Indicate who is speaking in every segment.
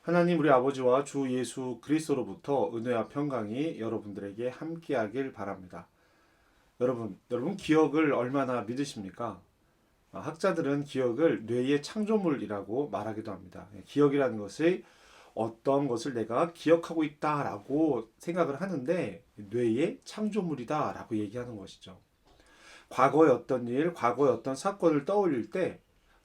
Speaker 1: 하나님 우리 아버지와 주 예수 그리스도로부터 은혜와 평강이 여러분들에게 함께하길 바랍니다. 여러분 기억을 얼마나 믿으십니까? 학자들은 기억을 뇌의 창조물이라고 말하기도 합니다. 기억이라는 것이 어떤 것을 내가 기억하고 있다라고 생각을 하는데 뇌의 창조물이다라고 얘기하는 것이죠. 과거의 어떤 일, 과거의 어떤 사건을 떠올릴 때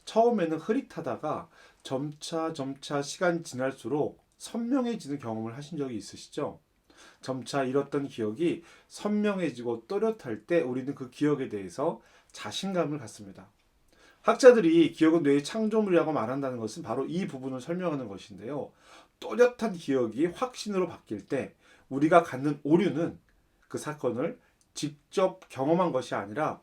Speaker 1: 처음에는 흐릿하다가 점차 시간이 지날수록 선명해지는 경험을 하신 적이 있으시죠? 점차 잃었던 기억이 선명해지고 또렷할 때 우리는 그 기억에 대해서 자신감을 갖습니다. 학자들이 기억은 뇌의 창조물이라고 말한다는 것은 바로 이 부분을 설명하는 것인데요. 또렷한 기억이 확신으로 바뀔 때 우리가 갖는 오류는 그 사건을 직접 경험한 것이 아니라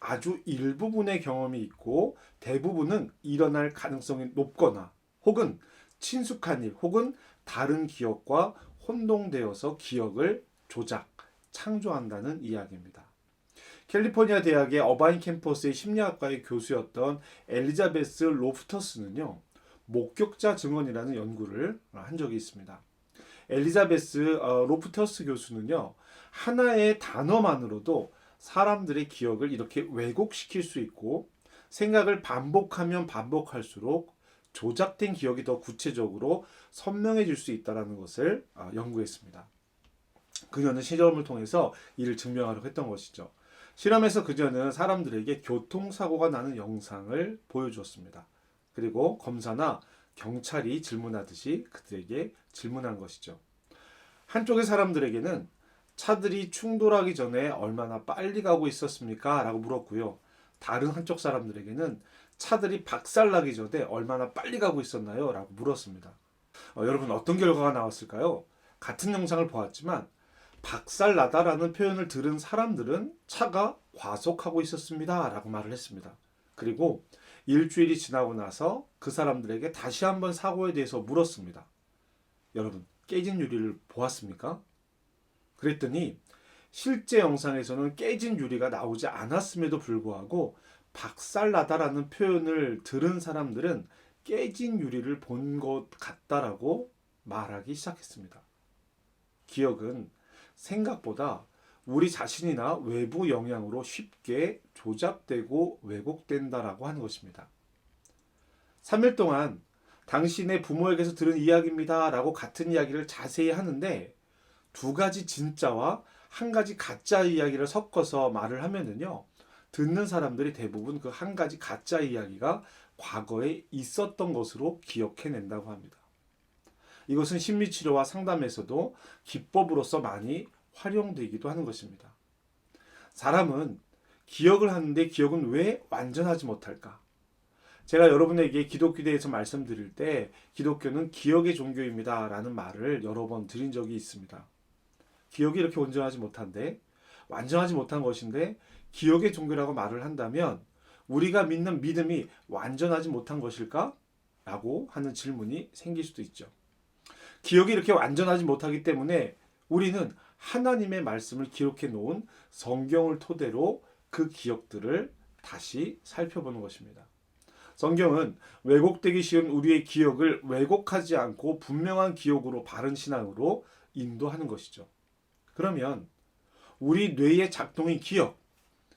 Speaker 1: 아주 일부분의 경험이 있고 대부분은 일어날 가능성이 높거나 혹은 친숙한 일 혹은 다른 기억과 혼동되어서 기억을 조작, 창조한다는 이야기입니다. 캘리포니아 대학의 어바인 캠퍼스의 심리학과의 교수였던 엘리자베스 로프터스는요, 목격자 증언이라는 연구를 한 적이 있습니다. 엘리자베스 로프터스 교수는요, 하나의 단어만으로도 사람들의 기억을 이렇게 왜곡시킬 수 있고 생각을 반복하면 반복할수록 조작된 기억이 더 구체적으로 선명해질 수 있다는 것을 연구했습니다. 그녀는 실험을 통해서 이를 증명하려고 했던 것이죠. 실험에서 그녀는 사람들에게 교통사고가 나는 영상을 보여주었습니다. 그리고 검사나 경찰이 질문하듯이 그들에게 질문한 것이죠. 한쪽의 사람들에게는 차들이 충돌하기 전에 얼마나 빨리 가고 있었습니까? 라고 물었고요. 다른 한쪽 사람들에게는 차들이 박살나기 전에 얼마나 빨리 가고 있었나요? 라고 물었습니다. 여러분 어떤 결과가 나왔을까요? 같은 영상을 보았지만 박살나다라는 표현을 들은 사람들은 차가 과속하고 있었습니다. 라고 말을 했습니다. 그리고 일주일이 지나고 나서 그 사람들에게 다시 한번 사고에 대해서 물었습니다. 여러분 깨진 유리를 보았습니까? 그랬더니 실제 영상에서는 깨진 유리가 나오지 않았음에도 불구하고 박살나다라는 표현을 들은 사람들은 깨진 유리를 본 것 같다라고 말하기 시작했습니다. 기억은 생각보다 우리 자신이나 외부 영향으로 쉽게 조작되고 왜곡된다라고 하는 것입니다. 3일 동안 당신의 부모에게서 들은 이야기입니다 라고 같은 이야기를 자세히 하는데 두 가지 진짜와 한 가지 가짜 이야기를 섞어서 말을 하면은요, 듣는 사람들이 대부분 그 한 가지 가짜 이야기가 과거에 있었던 것으로 기억해낸다고 합니다. 이것은 심리치료와 상담에서도 기법으로서 많이 활용되기도 하는 것입니다. 사람은 기억을 하는데 기억은 왜 완전하지 못할까? 제가 여러분에게 기독교에 대해서 말씀드릴 때 기독교는 기억의 종교입니다 라는 말을 여러 번 드린 적이 있습니다. 기억이 이렇게 온전하지 못한데 완전하지 못한 것인데 기억의 종교라고 말을 한다면 우리가 믿는 믿음이 완전하지 못한 것일까? 라고 하는 질문이 생길 수도 있죠. 기억이 이렇게 완전하지 못하기 때문에 우리는 하나님의 말씀을 기록해 놓은 성경을 토대로 그 기억들을 다시 살펴보는 것입니다. 성경은 왜곡되기 쉬운 우리의 기억을 왜곡하지 않고 분명한 기억으로 바른 신앙으로 인도하는 것이죠. 그러면 우리 뇌의 작동인 기억,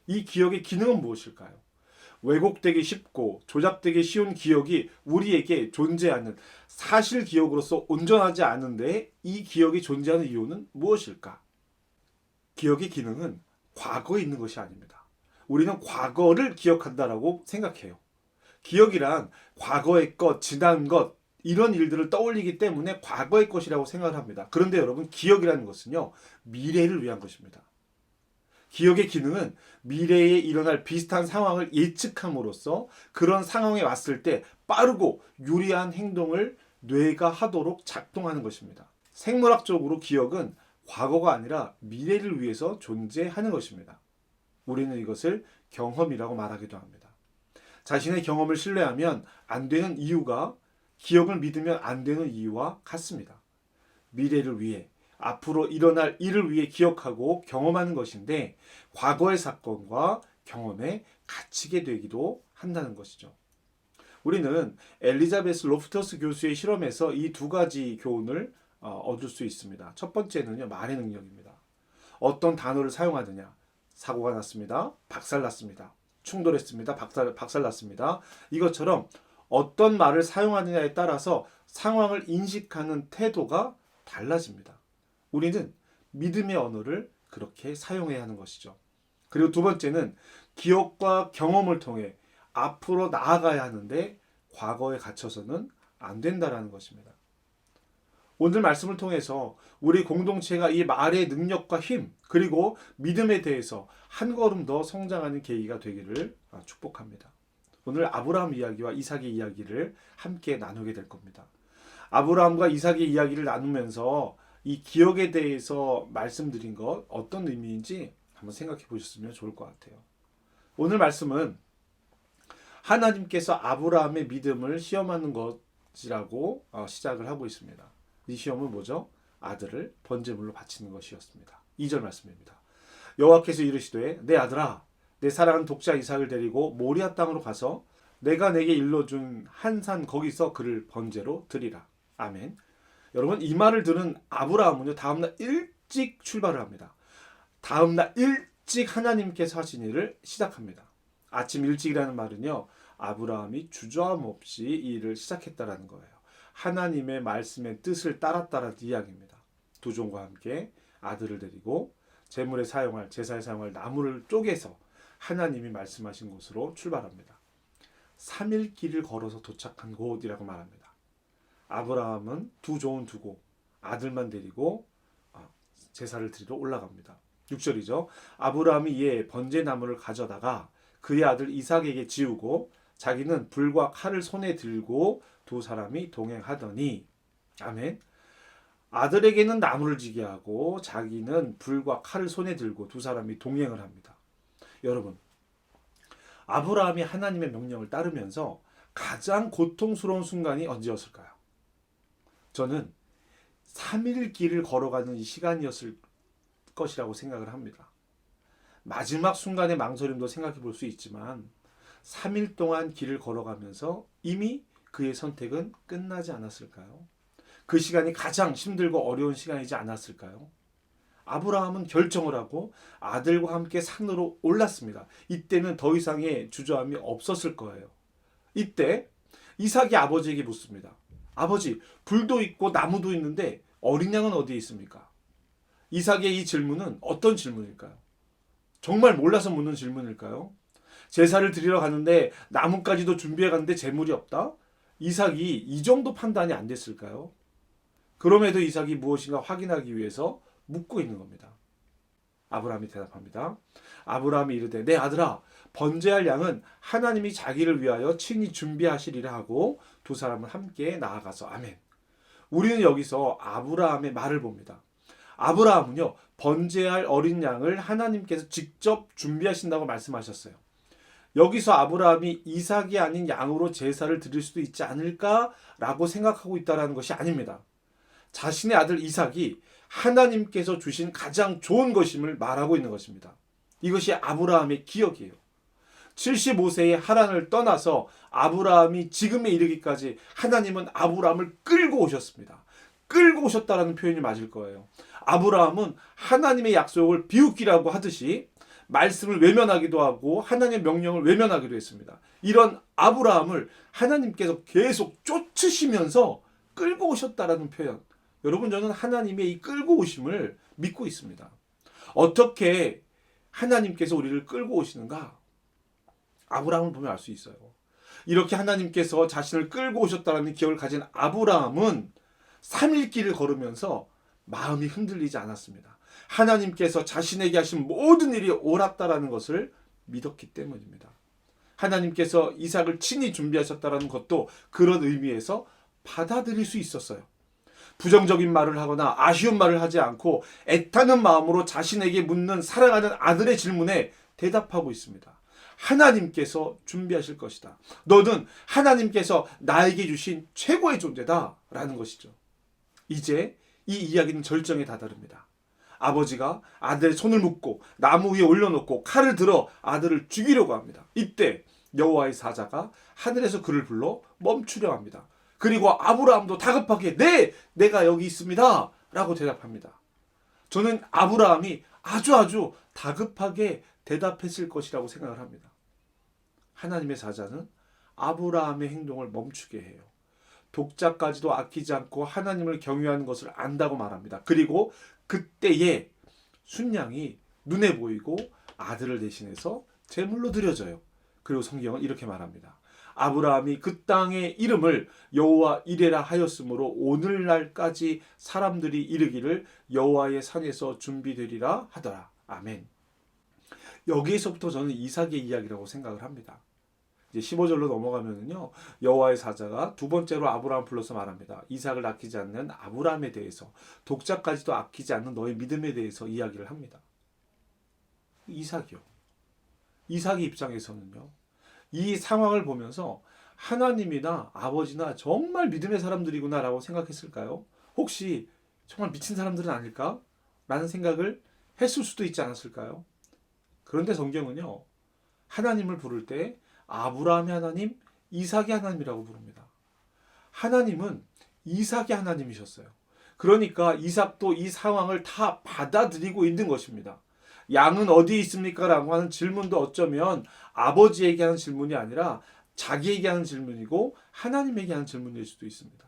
Speaker 1: 이 기억의 기능은 무엇일까요? 왜곡되기 쉽고 조작되기 쉬운 기억이 우리에게 존재하는 사실 기억으로서 온전하지 않은데 이 기억이 존재하는 이유는 무엇일까? 기억의 기능은 과거에 있는 것이 아닙니다. 우리는 과거를 기억한다라고 생각해요. 기억이란 과거의 것, 지난 것, 이런 일들을 떠올리기 때문에 과거의 것이라고 생각을 합니다. 그런데 여러분, 기억이라는 것은요, 미래를 위한 것입니다. 기억의 기능은 미래에 일어날 비슷한 상황을 예측함으로써 그런 상황에 왔을 때 빠르고 유리한 행동을 뇌가 하도록 작동하는 것입니다. 생물학적으로 기억은 과거가 아니라 미래를 위해서 존재하는 것입니다. 우리는 이것을 경험이라고 말하기도 합니다. 자신의 경험을 신뢰하면 안 되는 이유가 기억을 믿으면 안 되는 이유와 같습니다. 미래를 위해, 앞으로 일어날 일을 위해 기억하고 경험하는 것인데 과거의 사건과 경험에 갇히게 되기도 한다는 것이죠. 우리는 엘리자베스 로프터스 교수의 실험에서 이 두 가지 교훈을 얻을 수 있습니다. 첫 번째는요, 말의 능력입니다. 어떤 단어를 사용하느냐. 사고가 났습니다. 박살났습니다. 충돌했습니다. 박살났습니다. 이것처럼 어떤 말을 사용하느냐에 따라서 상황을 인식하는 태도가 달라집니다. 우리는 믿음의 언어를 그렇게 사용해야 하는 것이죠. 그리고 두 번째는 기억과 경험을 통해 앞으로 나아가야 하는데 과거에 갇혀서는 안 된다라는 것입니다. 오늘 말씀을 통해서 우리 공동체가 이 말의 능력과 힘 그리고 믿음에 대해서 한 걸음 더 성장하는 계기가 되기를 축복합니다. 오늘 아브라함 이야기와 이삭의 이야기를 함께 나누게 될 겁니다. 아브라함과 이삭의 이야기를 나누면서 이 기억에 대해서 말씀드린 것 어떤 의미인지 한번 생각해 보셨으면 좋을 것 같아요. 오늘 말씀은 하나님께서 아브라함의 믿음을 시험하는 것이라고 시작을 하고 있습니다. 이 시험은 뭐죠? 아들을 번제물로 바치는 것이었습니다. 2절 말씀입니다. 여호와께서 이르시되 내 아들아 내 사랑하는 독자 이삭을 데리고 모리아 땅으로 가서 내가 내게 일러준 한 산 거기서 그를 번제로 드리라. 아멘. 여러분 이 말을 들은 아브라함은요 다음날 일찍 출발을 합니다. 다음날 일찍 하나님께서 하신 일을 시작합니다. 아침 일찍이라는 말은요 아브라함이 주저함 없이 이 일을 시작했다라는 거예요. 하나님의 말씀의 뜻을 따랐다라는 이야기입니다. 두 종과 함께 아들을 데리고 제물에 사용할 제사에 사용할 나무를 쪼개서 하나님이 말씀하신 곳으로 출발합니다. 3일 길을 걸어서 도착한 곳이라고 말합니다. 아브라함은 두 종은 두고 아들만 데리고 제사를 드리러 올라갑니다. 6절이죠. 아브라함이 이에 번제나무를 가져다가 그의 아들 이삭에게 지우고 자기는 불과 칼을 손에 들고 두 사람이 동행하더니 아멘. 아들에게는 나무를 지게 하고 자기는 불과 칼을 손에 들고 두 사람이 동행을 합니다. 여러분 아브라함이 하나님의 명령을 따르면서 가장 고통스러운 순간이 언제였을까요? 저는 3일 길을 걸어가는 이 시간이었을 것이라고 생각을 합니다. 마지막 순간의 망설임도 생각해 볼 수 있지만 3일 동안 길을 걸어가면서 이미 그의 선택은 끝나지 않았을까요? 그 시간이 가장 힘들고 어려운 시간이지 않았을까요? 아브라함은 결정을 하고 아들과 함께 산으로 올랐습니다. 이때는 더 이상의 주저함이 없었을 거예요. 이때 이삭이 아버지에게 묻습니다. 아버지, 불도 있고 나무도 있는데 어린 양은 어디에 있습니까? 이삭의 이 질문은 어떤 질문일까요? 정말 몰라서 묻는 질문일까요? 제사를 드리러 가는데 나무까지도 준비해 갔는데 재물이 없다? 이삭이 이 정도 판단이 안 됐을까요? 그럼에도 이삭이 무엇인가 확인하기 위해서 묻고 있는 겁니다. 아브라함이 대답합니다. 아브라함이 이르되 내 아들아 번제할 양은 하나님이 자기를 위하여 친히 준비하시리라 하고 두 사람은 함께 나아가서 아멘. 우리는 여기서 아브라함의 말을 봅니다. 아브라함은요 번제할 어린 양을 하나님께서 직접 준비하신다고 말씀하셨어요. 여기서 아브라함이 이삭이 아닌 양으로 제사를 드릴 수도 있지 않을까라고 생각하고 있다는 것이 아닙니다. 자신의 아들 이삭이 하나님께서 주신 가장 좋은 것임을 말하고 있는 것입니다. 이것이 아브라함의 기억이에요. 75세의 하란을 떠나서 아브라함이 지금에 이르기까지 하나님은 아브라함을 끌고 오셨습니다. 끌고 오셨다라는 표현이 맞을 거예요. 아브라함은 하나님의 약속을 비웃기라고 하듯이 말씀을 외면하기도 하고 하나님의 명령을 외면하기도 했습니다. 이런 아브라함을 하나님께서 계속 쫓으시면서 끌고 오셨다라는 표현. 여러분 저는 하나님의 이 끌고 오심을 믿고 있습니다. 어떻게 하나님께서 우리를 끌고 오시는가? 아브라함을 보면 알 수 있어요. 이렇게 하나님께서 자신을 끌고 오셨다는 기억을 가진 아브라함은 3일 길을 걸으면서 마음이 흔들리지 않았습니다. 하나님께서 자신에게 하신 모든 일이 옳았다라는 것을 믿었기 때문입니다. 하나님께서 이삭을 친히 준비하셨다는 것도 그런 의미에서 받아들일 수 있었어요. 부정적인 말을 하거나 아쉬운 말을 하지 않고 애타는 마음으로 자신에게 묻는 사랑하는 아들의 질문에 대답하고 있습니다. 하나님께서 준비하실 것이다. 너는 하나님께서 나에게 주신 최고의 존재다 라는 것이죠. 이제 이 이야기는 절정에 다다릅니다. 아버지가 아들의 손을 묶고 나무 위에 올려놓고 칼을 들어 아들을 죽이려고 합니다. 이때 여호와의 사자가 하늘에서 그를 불러 멈추려 합니다. 그리고 아브라함도 다급하게 네, 내가 여기 있습니다 라고 대답합니다. 저는 아브라함이 아주 다급하게 대답했을 것이라고 생각을 합니다. 하나님의 사자는 아브라함의 행동을 멈추게 해요. 독자까지도 아끼지 않고 하나님을 경외하는 것을 안다고 말합니다. 그리고 그때에 순양이 눈에 보이고 아들을 대신해서 제물로 드려져요. 그리고 성경은 이렇게 말합니다. 아브라함이 그 땅의 이름을 여호와 이레라 하였으므로 오늘날까지 사람들이 이르기를 여호와의 산에서 준비되리라 하더라. 아멘. 여기에서부터 저는 이삭의 이야기라고 생각을 합니다. 이제 15절로 넘어가면은요, 여호와의 사자가 두 번째로 아브라함 불러서 말합니다. 이삭을 아끼지 않는 아브라함에 대해서, 독자까지도 아끼지 않는 너의 믿음에 대해서 이야기를 합니다. 이삭이요. 이삭의 입장에서는요, 이 상황을 보면서 하나님이나 아버지나 정말 믿음의 사람들이구나라고 생각했을까요? 혹시 정말 미친 사람들은 아닐까? 라는 생각을 했을 수도 있지 않았을까요? 그런데 성경은요, 하나님을 부를 때 아브라함의 하나님, 이삭의 하나님이라고 부릅니다. 하나님은 이삭의 하나님이셨어요. 그러니까 이삭도 이 상황을 다 받아들이고 있는 것입니다. 양은 어디에 있습니까? 라고 하는 질문도 어쩌면 아버지에게 하는 질문이 아니라 자기에게 하는 질문이고 하나님에게 하는 질문일 수도 있습니다.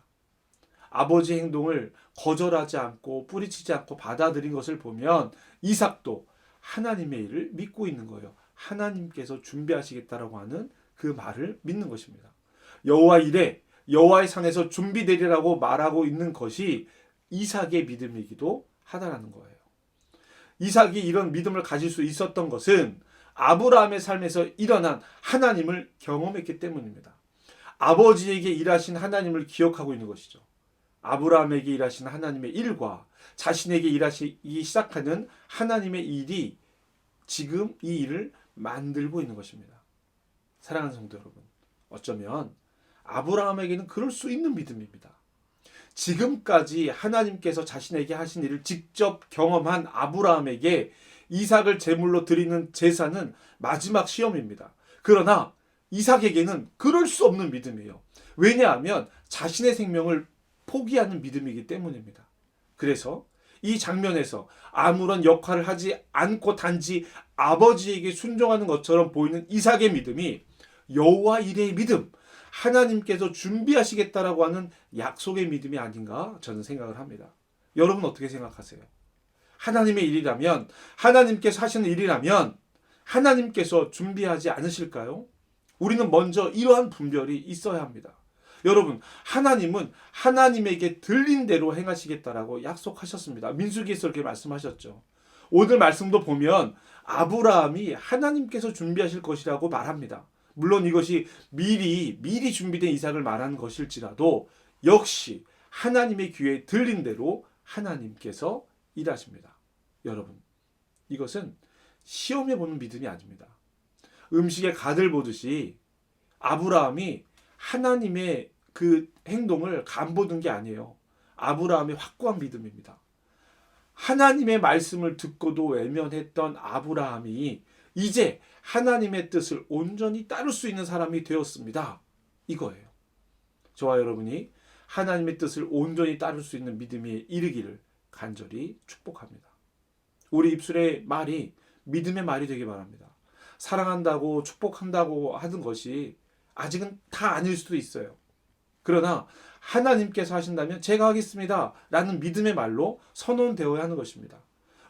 Speaker 1: 아버지의 행동을 거절하지 않고 뿌리치지 않고 받아들인 것을 보면 이삭도 하나님의 일을 믿고 있는 거예요. 하나님께서 준비하시겠다라고 하는 그 말을 믿는 것입니다. 여호와 이레, 여호와의 산에서 준비되리라고 말하고 있는 것이 이삭의 믿음이기도 하다라는 거예요. 이삭이 이런 믿음을 가질 수 있었던 것은 아브라함의 삶에서 일어난 하나님을 경험했기 때문입니다. 아버지에게 일하신 하나님을 기억하고 있는 것이죠. 아브라함에게 일하신 하나님의 일과 자신에게 일하시기 시작하는 하나님의 일이 지금 이 일을 만들고 있는 것입니다. 사랑하는 성도 여러분, 어쩌면 아브라함에게는 그럴 수 있는 믿음입니다. 지금까지 하나님께서 자신에게 하신 일을 직접 경험한 아브라함에게 이삭을 제물로 드리는 제사는 마지막 시험입니다. 그러나 이삭에게는 그럴 수 없는 믿음이에요. 왜냐하면 자신의 생명을 포기하는 믿음이기 때문입니다. 그래서 이 장면에서 아무런 역할을 하지 않고 단지 아버지에게 순종하는 것처럼 보이는 이삭의 믿음이 여호와 이레의 믿음, 하나님께서 준비하시겠다라고 하는 약속의 믿음이 아닌가 저는 생각을 합니다. 여러분 어떻게 생각하세요? 하나님의 일이라면, 하나님께서 하시는 일이라면 하나님께서 준비하지 않으실까요? 우리는 먼저 이러한 분별이 있어야 합니다. 여러분, 하나님은 하나님에게 들린 대로 행하시겠다라고 약속하셨습니다. 민수기에서 이렇게 말씀하셨죠. 오늘 말씀도 보면 아브라함이 하나님께서 준비하실 것이라고 말합니다. 물론 이것이 미리 준비된 이삭을 말하는 것일지라도 역시 하나님의 귀에 들린 대로 하나님께서 일하십니다. 여러분, 이것은 시험해 보는 믿음이 아닙니다. 음식에 간을 보듯이 아브라함이 하나님의 그 행동을 간보는 게 아니에요. 아브라함의 확고한 믿음입니다. 하나님의 말씀을 듣고도 외면했던 아브라함이 이제 하나님의 뜻을 온전히 따를 수 있는 사람이 되었습니다. 이거예요. 저와 여러분이 하나님의 뜻을 온전히 따를 수 있는 믿음에 이르기를 간절히 축복합니다. 우리 입술의 말이 믿음의 말이 되기 바랍니다. 사랑한다고 축복한다고 하는 것이 아직은 다 아닐 수도 있어요. 그러나 하나님께서 하신다면 제가 하겠습니다 라는 믿음의 말로 선언되어야 하는 것입니다.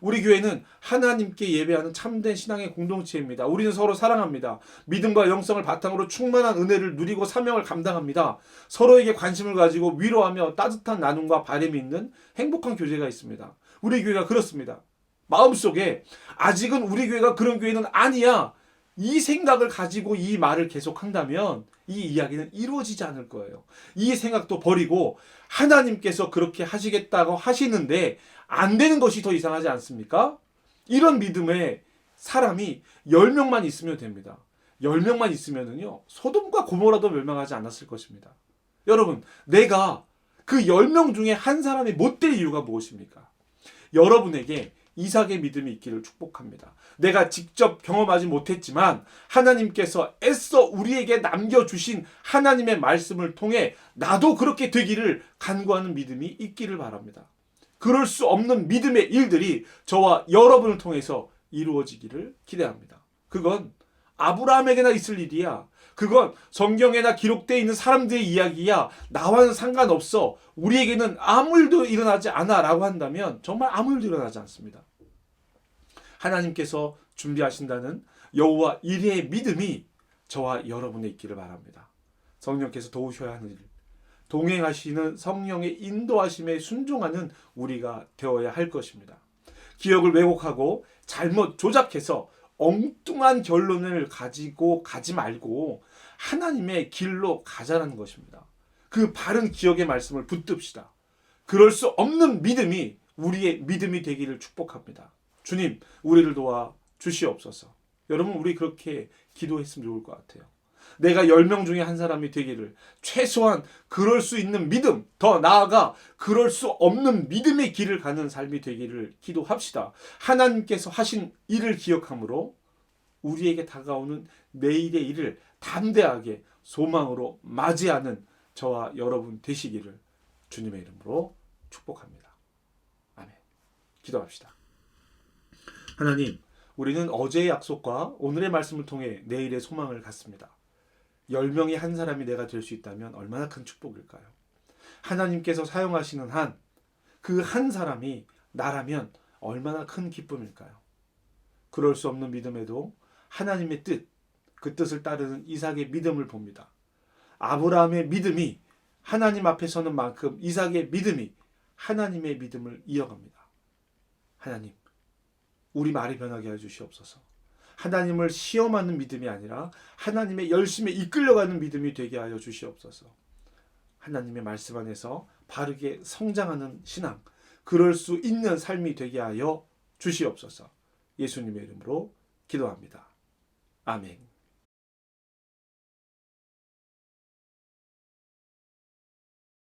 Speaker 1: 우리 교회는 하나님께 예배하는 참된 신앙의 공동체입니다. 우리는 서로 사랑합니다. 믿음과 영성을 바탕으로 충만한 은혜를 누리고 사명을 감당합니다. 서로에게 관심을 가지고 위로하며 따뜻한 나눔과 바람이 있는 행복한 교제가 있습니다. 우리 교회가 그렇습니다. 마음속에 아직은 우리 교회가 그런 교회는 아니야, 이 생각을 가지고 이 말을 계속한다면 이 이야기는 이루어지지 않을 거예요. 이 생각도 버리고 하나님께서 그렇게 하시겠다고 하시는데 안 되는 것이 더 이상하지 않습니까? 이런 믿음의 사람이 10명만 있으면 됩니다. 10명만 있으면은요, 소돔과 고모라도 멸망하지 않았을 것입니다. 여러분, 내가 그 10명 중에 한 사람이 못 될 이유가 무엇입니까? 여러분에게 이삭의 믿음이 있기를 축복합니다. 내가 직접 경험하지 못했지만 하나님께서 애써 우리에게 남겨주신 하나님의 말씀을 통해 나도 그렇게 되기를 간구하는 믿음이 있기를 바랍니다. 그럴 수 없는 믿음의 일들이 저와 여러분을 통해서 이루어지기를 기대합니다. 그건 아브라함에게나 있을 일이야. 그건 성경에나 기록되어 있는 사람들의 이야기야. 나와는 상관없어. 우리에게는 아무 일도 일어나지 않아 라고 한다면 정말 아무 일도 일어나지 않습니다. 하나님께서 준비하신다는 여호와 이레의 믿음이 저와 여러분에 있기를 바랍니다. 성령께서 도우셔야 하는 일, 동행하시는 성령의 인도하심에 순종하는 우리가 되어야 할 것입니다. 기억을 왜곡하고 잘못 조작해서 엉뚱한 결론을 가지고 가지 말고 하나님의 길로 가자라는 것입니다. 그 바른 기억의 말씀을 붙듭시다. 그럴 수 없는 믿음이 우리의 믿음이 되기를 축복합니다. 주님, 우리를 도와 주시옵소서. 여러분, 우리 그렇게 기도했으면 좋을 것 같아요. 내가 10명 중에 한 사람이 되기를, 최소한 그럴 수 있는 믿음, 더 나아가 그럴 수 없는 믿음의 길을 가는 삶이 되기를 기도합시다. 하나님께서 하신 일을 기억함으로 우리에게 다가오는 내일의 일을 담대하게 소망으로 맞이하는 저와 여러분 되시기를 주님의 이름으로 축복합니다. 아멘. 기도합시다. 하나님, 우리는 어제의 약속과 오늘의 말씀을 통해 내일의 소망을 갖습니다. 10명의 한 사람이 내가 될 수 있다면 얼마나 큰 축복일까요? 하나님께서 사용하시는 한, 그 한 사람이 나라면 얼마나 큰 기쁨일까요? 그럴 수 없는 믿음에도 하나님의 뜻, 그 뜻을 따르는 이삭의 믿음을 봅니다. 아브라함의 믿음이 하나님 앞에 서는 만큼 이삭의 믿음이 하나님의 믿음을 이어갑니다. 하나님, 우리 말이 변하게 해주시옵소서. 하나님을 시험하는 믿음이 아니라 하나님의 열심에 이끌려가는 믿음이 되게 하여 주시옵소서. 하나님의 말씀 안에서 바르게 성장하는 신앙, 그럴 수 있는 삶이 되게 하여 주시옵소서. 예수님의 이름으로 기도합니다. 아멘.